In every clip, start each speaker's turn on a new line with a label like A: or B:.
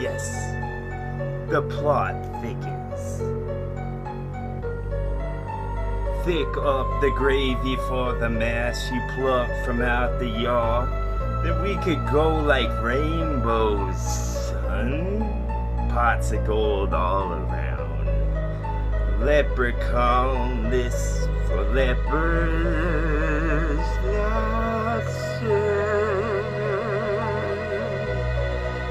A: Yes, the plot thickens. Thick up the gravy for the mash you plucked from out the yard. Then we could go like rainbows, son. Pots of gold all around. Leprechaun list for lepers. Yes,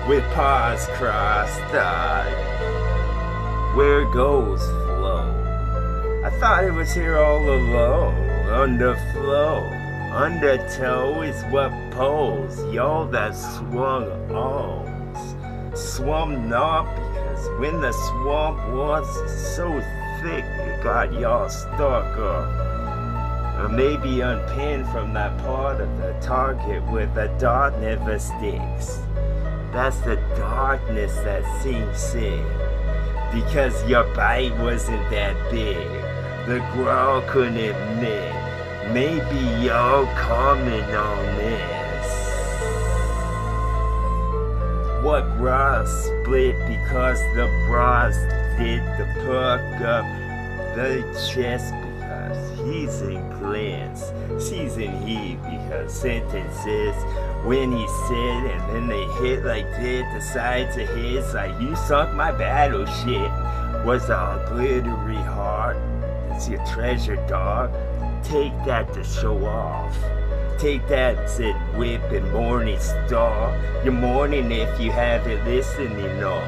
A: with paws crossed-eyed, where goes flow? I thought it was here all along. Underflow, undertow is what pulls. Y'all that swung arms, swum not because when the swamp was so thick, it got y'all stuck up. Or maybe unpinned from that part of the target where the dart never sticks. That's the darkness that sinks in. Because your bite wasn't that big. The growl couldn't admit. Maybe y'all comment on this. What bra split because the bras did the perk up the chest because he's in glance. She's in he because sentences when he said and then they hit like did the sides of his like you sunk my battleship was a glittery heart. It's your treasure, dog. Take that to show off. Take that, said whip and morning star. Your morning if you haven't listened enough.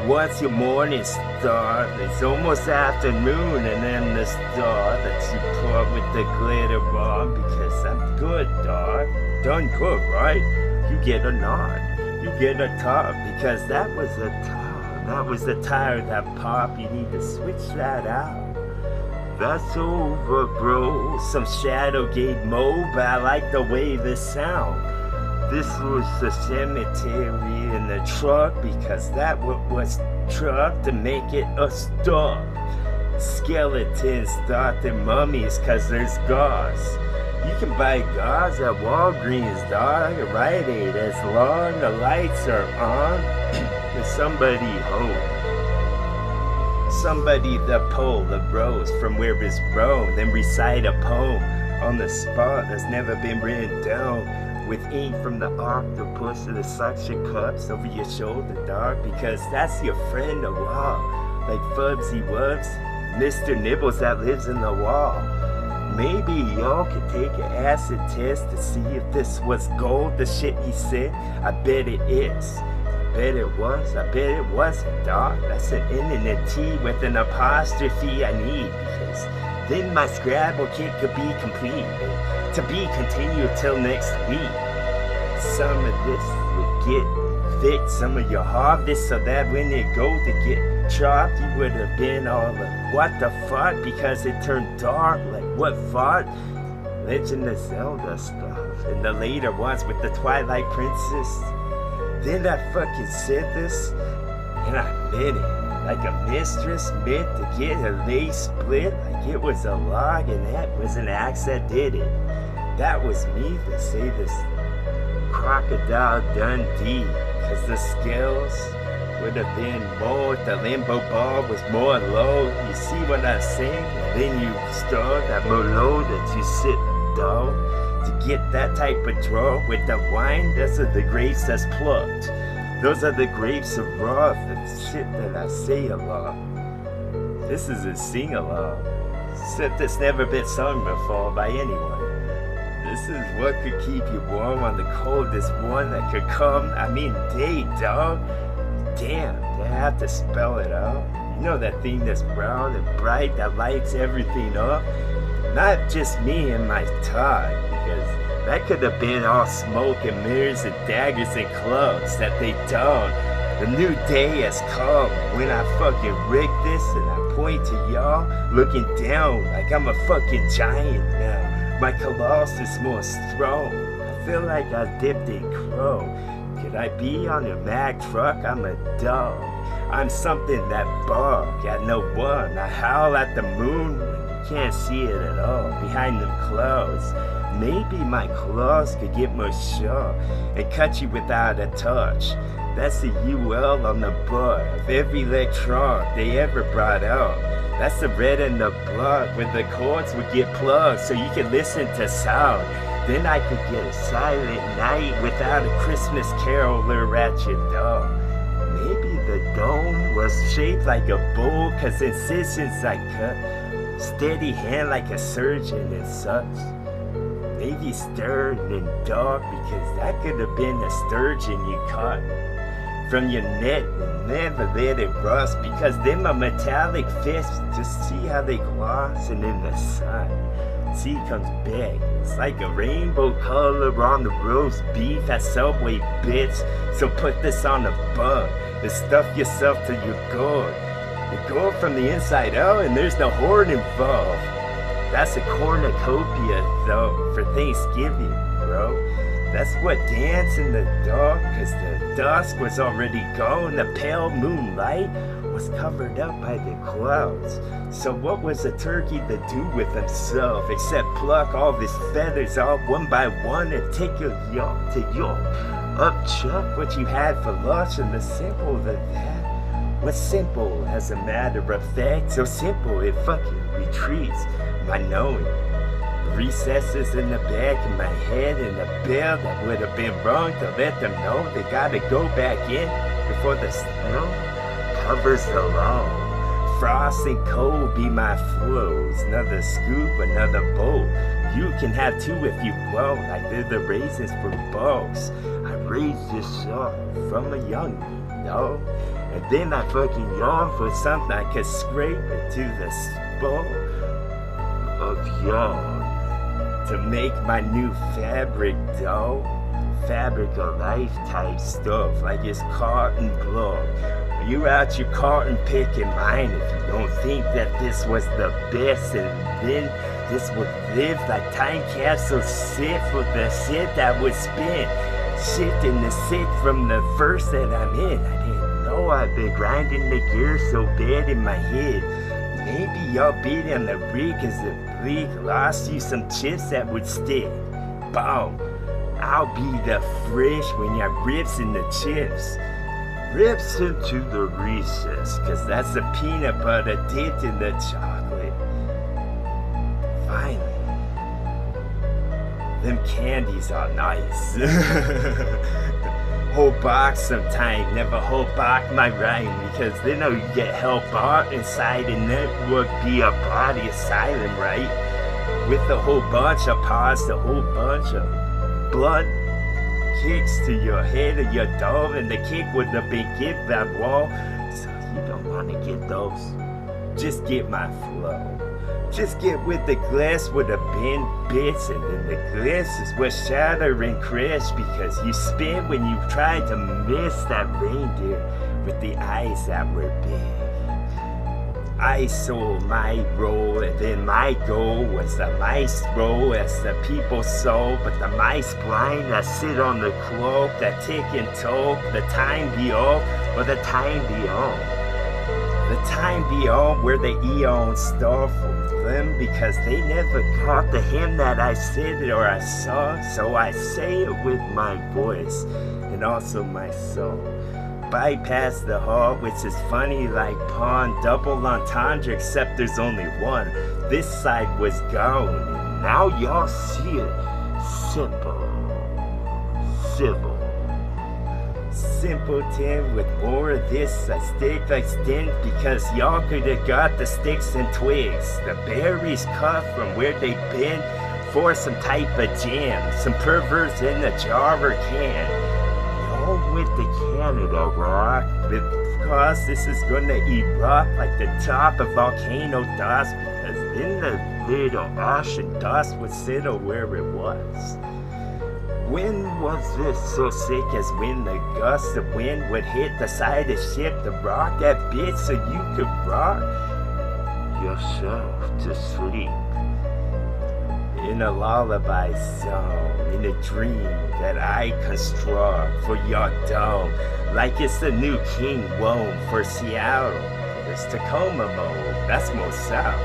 A: What's your morning star? It's almost afternoon and then the star that you put with the glitter on because I'm good, dog. Done good, right? You get a nod. You get a top because that was a top. That was the tire that pop. You need to switch that out. That's over, bro. Some Shadowgate mode, but I like the way this sound. This was the cemetery in the truck because that was truck to make it a stop. Skeletons thought they're mummies cause there's gauze. You can buy gauze at Walgreens, dog, at Rite Aid as long the lights are on. There's somebody home. Somebody that pull the rose from where it's grown, then recite a poem on the spot that's never been written down with ink from the octopus or the suction cups over your shoulder, dog, because that's your friend a while, like Fubsy Wubs, Mr. Nibbles that lives in the wall. Maybe y'all could take an acid test to see if this was gold, the shit he said. I bet it is. Bet it was, I bet it wasn't, dog. That's an N and a T with an apostrophe I need because then my Scrabble kit could be complete. To be continued till next week. Some of this would get fit, some of your harvest, so that when it go to get chopped, you would have been all like, what the fuck? Because it turned dark, like what fuck? Legend of Zelda stuff. And the later ones with the Twilight Princess. Then I fucking said this, and I meant it. Like a mistress meant to get her leg split, like it was a log, and that was an axe that did it. That was me to say this Crocodile Dundee, cause the scales would have been more, the limbo ball was more low. You see what I'm saying? And then you start that low that you sit down. To get that type of draw with the wine, those are the grapes that's plucked. Those are the grapes of raw, the shit that I say a lot. This is a sing-along, except it's never been sung before by anyone. This is what could keep you warm on the coldest one that could come, day, dog. Damn, do I have to spell it out? You know that thing that's brown and bright that lights everything up? Not just me and my talk, because that could have been all smoke and mirrors and daggers and clubs that they don't. The new day has come when I fucking rig this and I point to y'all looking down like I'm a fucking giant now. My colossus more strong. I feel like I dipped in chrome. Could I be on a Mack truck? I'm a dog. I'm something that bark at no one. I howl at the moon when you can't see it at all behind them clouds. Maybe my claws could get more sharp and cut you without a touch. That's the UL on the butt of every electron they ever brought out. That's the red in the blood where the cords would get plugged so you could listen to sound. Then I could get a silent night without a Christmas caroler at your door. Maybe the dome was shaped like a bowl cause incisions I cut. Steady hand like a surgeon and such. Maybe stern and dark because that could have been a sturgeon you caught from your net and never let it rust because them are metallic fish. Just see how they gloss and in the sun. See it comes back. It's like a rainbow color on the roast beef at Subway, bitch. So put this on a bun and stuff yourself till you're good. You go from the inside out and there's no horn involved. That's a cornucopia though for Thanksgiving, bro. That's what dance in the dark, cause the dusk was already gone. The pale moonlight was covered up by the clouds. So what was a turkey to do with himself except pluck all his feathers off one by one and take your yolk to yolk? Upchuck what you had for lunch and the simple of that was simple as a matter of fact. So simple it fucking retreats my knowing. Recesses in the back of my head and a bell that would have been wrong to let them know they gotta go back in before the snow covers the lawn. Frost and cold be my flows. Another scoop, another bowl. You can have two if you want. I did the raisins for balls. I raised this up from a youngin', no? And then I fucking yawn for something I could scrape it to the spot of yarn to make my new fabric dough. Fabric of life type stuff like it's cotton glove. You out your cotton picking mine if you don't think that this was the best, and then this would live like time capsule sit for the shit that was spent. Shit in the sit from the verse that I'm in. I didn't know I've been grinding the gear so bad in my head. Maybe y'all beat on the rig as the bleak lost you some chips that would stick. Boom. I'll be the fresh when ya rips in the chips. Rips into the recess, cause that's the peanut butter dipped in the chocolate. Finally, them candies are nice. Whole box sometime, never whole box my rhyme, because they know you get hell bought inside and that would be a body asylum, right? With the whole bunch of paws, the whole bunch of blood kicks to your head or your dome, and the kick would have been give that wall. So you don't want to get those. Just get my flow. Just get with the glass would have been bits, and then the glass is what shatter and crash because you spin when you try to miss that reindeer with the eyes that were big. I saw my role, and then my goal was the mice roll as the people soul, but the mice blind that sit on the cloak, that tick and toll, the time beyond, or the time beyond. The time beyond where the eons start for them, because they never caught the hymn that I said or I saw, so I say it with my voice and also my soul. Bypass the heart, which is funny like pawn, double entendre, except there's only one. This side was gone, and now y'all see it. Simple, civil. Simpleton with more of this, I stick like stint because y'all could have got the sticks and twigs. The berries cut from where they've been for some type of jam. Some perverts in a jar or can. Y'all went to Canada, rock, because this is gonna erupt like the top of volcano dust, because then the little ocean dust would settle where it was. When was this so sick as when the gust of wind would hit the side of the ship to rock that bit so you could rock yourself to sleep? In a lullaby song, in a dream that I construct for your dome, like it's the new King Rome for Seattle. It's Tacoma mode, that's more south.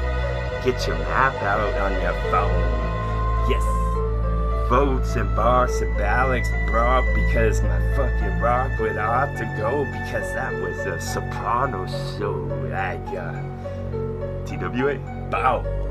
A: Get your map out on your phone. Yes. votes and bars and ballots brought because my fucking rock would ought to go because that was a soprano show. TWA. Bow.